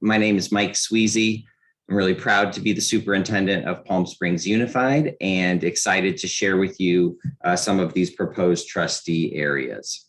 My name is Mike Swize. I'm really proud to be the superintendent of Palm Springs Unified and excited to share with you some of these proposed trustee areas.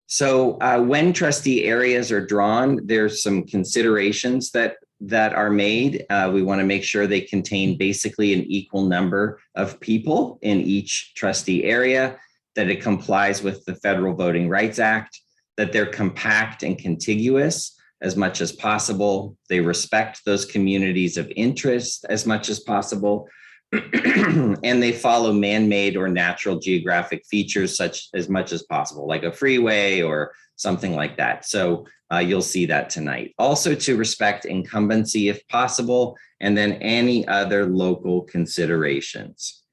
So when trustee areas are drawn, there's some considerations that are made. We want to make sure they contain basically an equal number of people in each trustee area, that it complies with the Federal Voting Rights Act, that they're compact and contiguous as much as possible. They respect those communities of interest as much as possible. And they follow man-made or natural geographic features such as much as possible, like a freeway or something like that. So you'll see that tonight. Also to respect incumbency if possible, and then any other local considerations.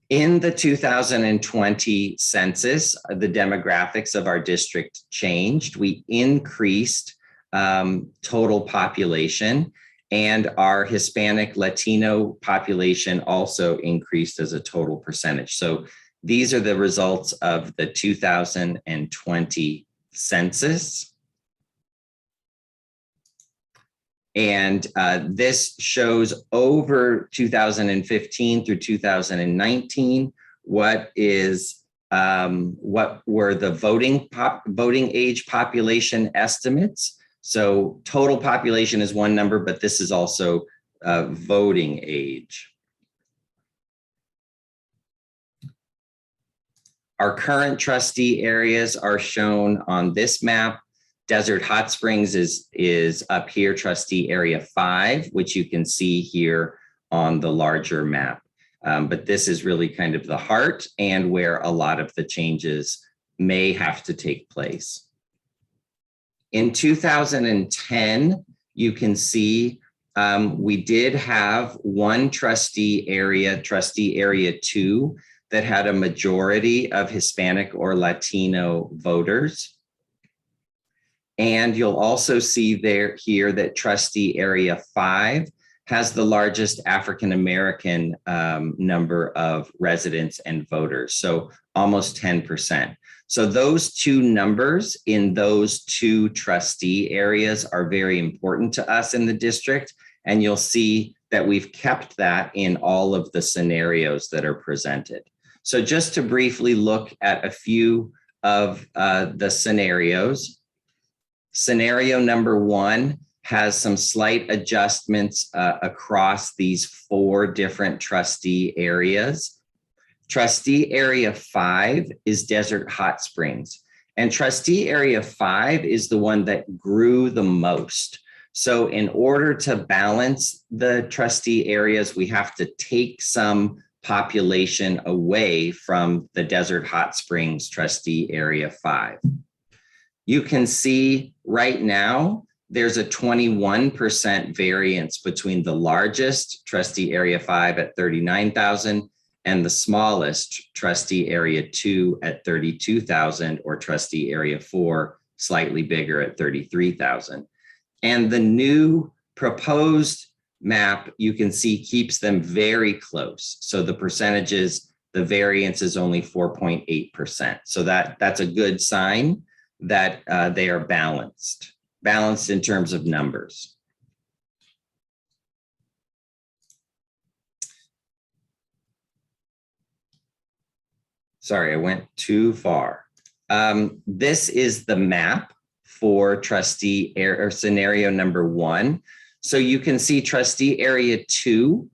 In the 2020 census, the demographics of our district changed. We increased total population, and our Hispanic Latino population also increased as a total percentage. So these are the results of the 2020 census. And this shows over 2015 through 2019, what were the voting age population estimates. So total population is one number, but this is also voting age. Our current trustee areas are shown on this map. Desert Hot Springs is up here, trustee area 5, which you can see here on the larger map. But this is really kind of the heart and where a lot of the changes may have to take place. In 2010, you can see we did have one trustee area 2, that had a majority of Hispanic or Latino voters. And you'll also see here that trustee area 5 has the largest African-American number of residents and voters, so almost 10%. So those two numbers in those two trustee areas are very important to us in the district, and you'll see that we've kept that in all of the scenarios that are presented. So just to briefly look at a few of the scenarios. Scenario number 1 has some slight adjustments across these 4 different trustee areas. Trustee area 5 is Desert Hot Springs, and trustee area 5 is the one that grew the most. So in order to balance the trustee areas, we have to take some population away from the Desert Hot Springs trustee area 5. You can see right now, there's a 21% variance between the largest trustee area 5 at 39,000 and the smallest trustee area 2 at 32,000, or trustee area 4 slightly bigger at 33,000. And the new proposed map, you can see, keeps them very close. So the percentages, the variance is only 4.8%. So that's a good sign that they are balanced in terms of numbers. Sorry, I went too far. This is the map for trustee or scenario number 1. So you can see trustee area 2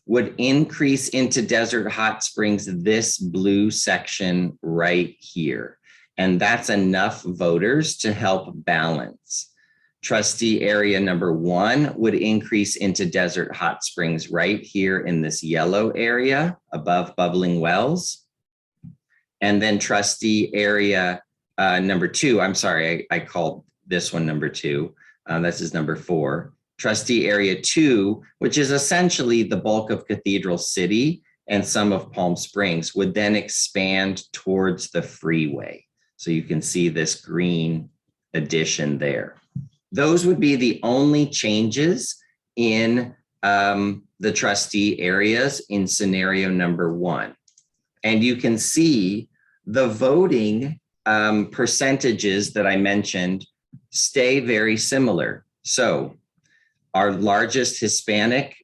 would increase into Desert Hot Springs, this blue section right here. And that's enough voters to help balance. Trustee area number 1 would increase into Desert Hot Springs right here in this yellow area above Bubbling Wells. And then trustee area number 2, I'm sorry, I called this one number 2. This is number 4. Trustee area 2, which is essentially the bulk of Cathedral City and some of Palm Springs, would then expand towards the freeway. So you can see this green addition there. Those would be the only changes in the trustee areas in scenario number 1. And you can see the voting percentages that I mentioned stay very similar. So our largest Hispanic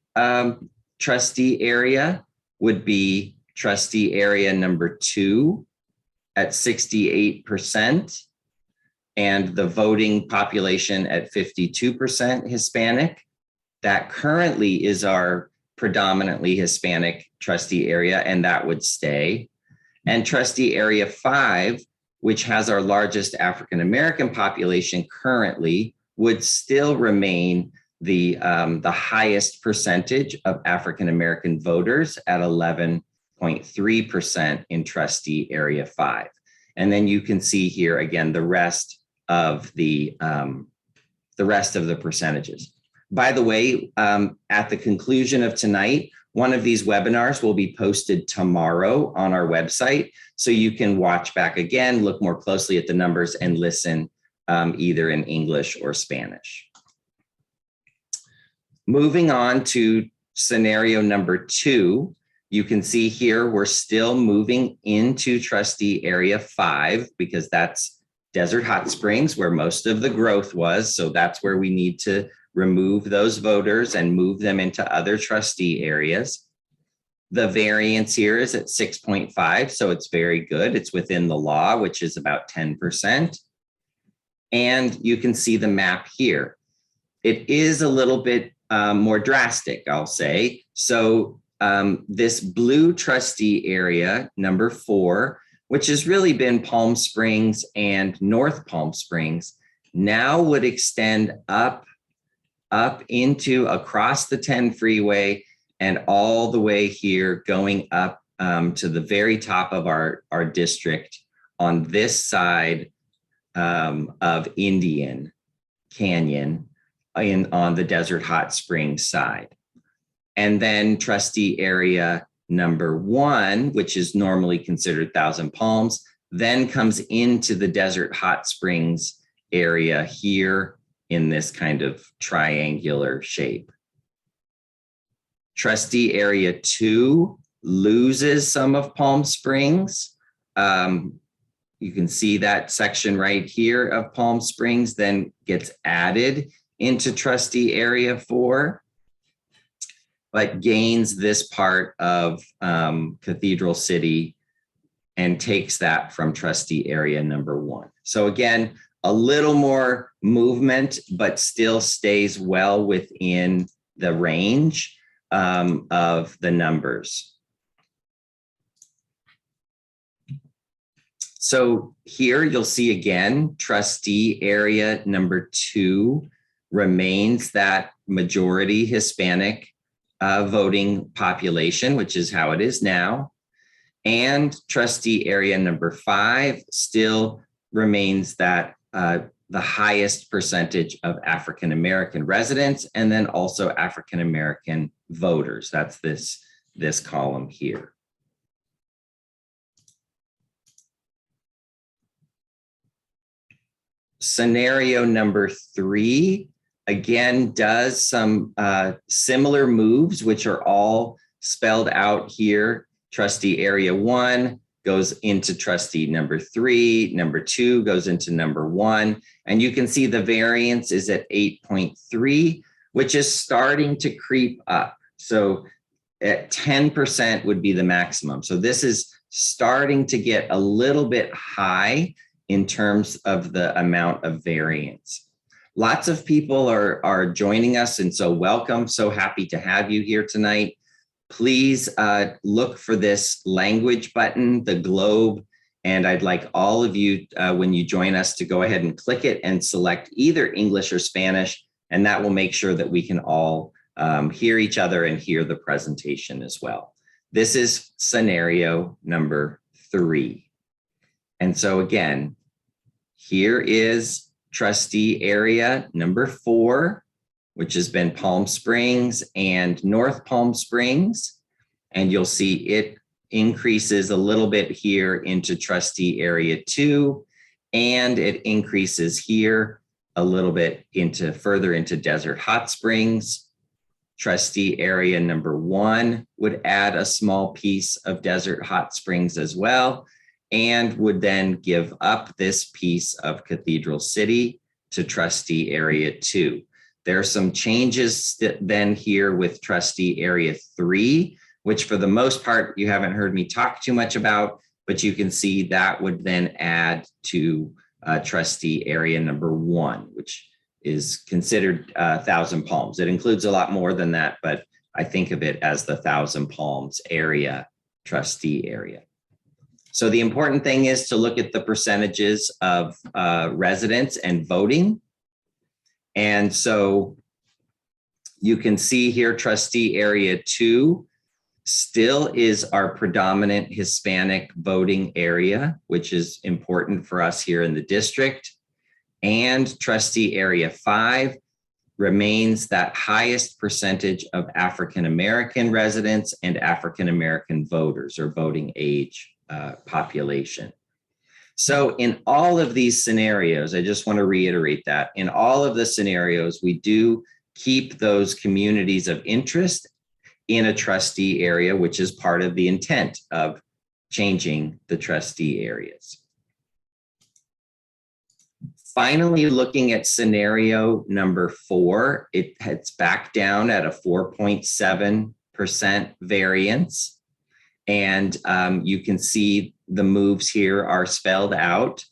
trustee area would be trustee area number 2 at 68%, and the voting population at 52% Hispanic. That currently is our predominantly Hispanic trustee area, and that would stay. And trustee area 5, which has our largest African American population currently, would still remain the highest percentage of African American voters at 11.3% in trustee area 5. And then you can see here again the rest of the percentages. By the way, at the conclusion of tonight, one of these webinars will be posted tomorrow on our website, so you can watch back again, look more closely at the numbers, and listen either in English or Spanish. Moving on to scenario number 2, you can see here we're still moving into trustee area 5 because that's Desert Hot Springs where most of the growth was. So that's where we need to remove those voters and move them into other trustee areas. The variance here is at 6.5, so it's very good. It's within the law, which is about 10%. And you can see the map here. It is a little bit more drastic, I'll say. So this blue trustee area, number 4, which has really been Palm Springs and North Palm Springs, now would extend up into across the 10 freeway and all the way here going up to the very top of our district on this side of Indian Canyon on the Desert Hot Springs side. And then trustee area number 1, which is normally considered Thousand Palms, then comes into the Desert Hot Springs area here in this kind of triangular shape. Trustee area 2 loses some of Palm Springs. You can see that section right here of Palm Springs then gets added into trustee area 4, but gains this part of Cathedral City and takes that from trustee area number 1. So again, a little more movement, but still stays well within the range of the numbers. So here you'll see again, trustee area number 2 remains that majority Hispanic voting population, which is how it is now. And trustee area number 5 still remains that the highest percentage of African American residents, and then also African American voters. That's this column here. Scenario number 3, again, does some similar moves, which are all spelled out here. Trustee area 1 goes into trustee number 3, number 2 goes into number 1, and you can see the variance is at 8.3, which is starting to creep up. So at 10% would be the maximum. So this is starting to get a little bit high in terms of the amount of variance. Lots of people are joining us, and so welcome. So happy to have you here tonight. Please look for this language button, the globe, and I'd like all of you, when you join us, to go ahead and click it and select either English or Spanish, and that will make sure that we can all hear each other and hear the presentation as well. This is scenario number 3. And so again, here is trustee area number 4, which has been Palm Springs and North Palm Springs. And you'll see it increases a little bit here into trustee area 2, and it increases here a little bit further into Desert Hot Springs. Trustee area number 1 would add a small piece of Desert Hot Springs as well, and would then give up this piece of Cathedral City to trustee area 2. There are some changes then here with trustee area 3, which for the most part, you haven't heard me talk too much about, but you can see that would then add to trustee area number 1, which is considered 1,000 Palms. It includes a lot more than that, but I think of it as the 1,000 Palms area, trustee area. So the important thing is to look at the percentages of residents and voting. And so you can see here, trustee area 2 still is our predominant Hispanic voting area, which is important for us here in the district. And trustee area 5 remains that highest percentage of African-American residents and African-American voters or voting age population. So in all of these scenarios, I just want to reiterate that in all of the scenarios, we do keep those communities of interest in a trustee area, which is part of the intent of changing the trustee areas. Finally, looking at scenario number 4, it's back down at a 4.7% variance. And you can see the moves here are spelled out.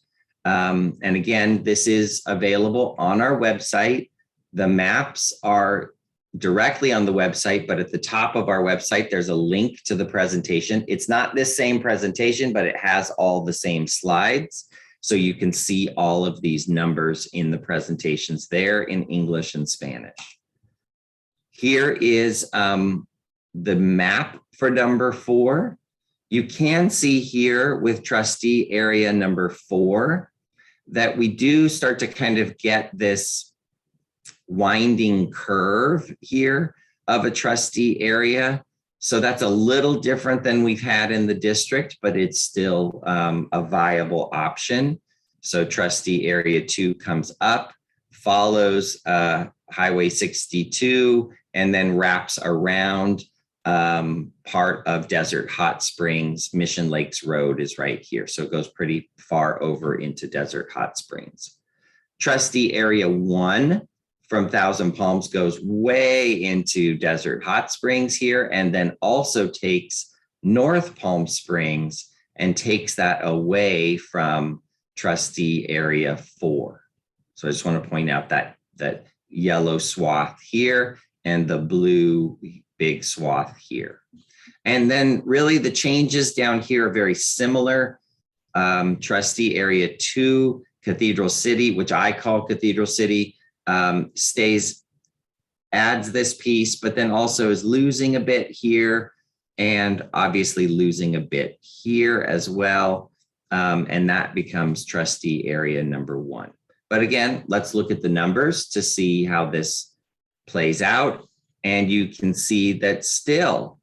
And again, this is available on our website. The maps are directly on the website, but at the top of our website, there's a link to the presentation. It's not this same presentation, but it has all the same slides. So you can see all of these numbers in the presentations there in English and Spanish. Here is the map for number 4. You can see here with trustee area number 4 that we do start to kind of get this winding curve here of a trustee area. So that's a little different than we've had in the district, but it's still a viable option. So trustee area 2 comes up, follows Highway 62, and then wraps around part of Desert Hot Springs. Mission Lakes Road is right here. So it goes pretty far over into Desert Hot Springs. Trustee area 1 from 1,000 Palms goes way into Desert Hot Springs here, and then also takes North Palm Springs and takes that away from trustee area 4. So I just want to point out that yellow swath here and the blue big swath here. And then really the changes down here are very similar. Trustee area 2, Cathedral City, which I call Cathedral City, adds this piece, but then also is losing a bit here and obviously losing a bit here as well. And that becomes trustee area number 1. But again, let's look at the numbers to see how this plays out. And you can see that still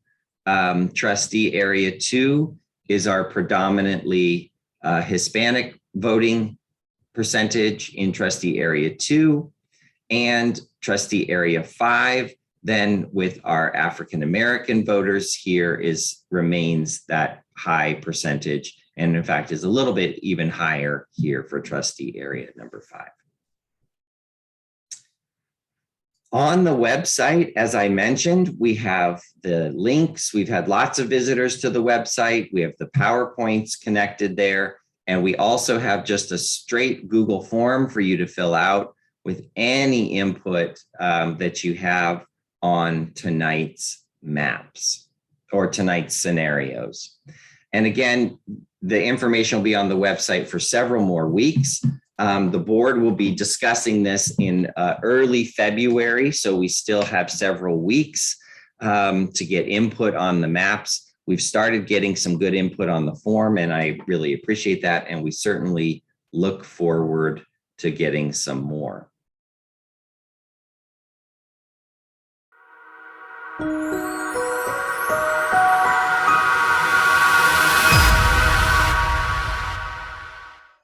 trustee area 2 is our predominantly Hispanic voting percentage in trustee area 2. And trustee area 5, then with our African-American voters here remains that high percentage. And in fact, is a little bit even higher here for trustee area number 5. On the website, as I mentioned, we have the links. We've had lots of visitors to the website. We have the PowerPoints connected there. And we also have just a straight Google form for you to fill out with any input that you have on tonight's maps or tonight's scenarios. And again, the information will be on the website for several more weeks. The board will be discussing this in early February, so we still have several weeks to get input on the maps. We've started getting some good input on the form, and I really appreciate that, and we certainly look forward to getting some more.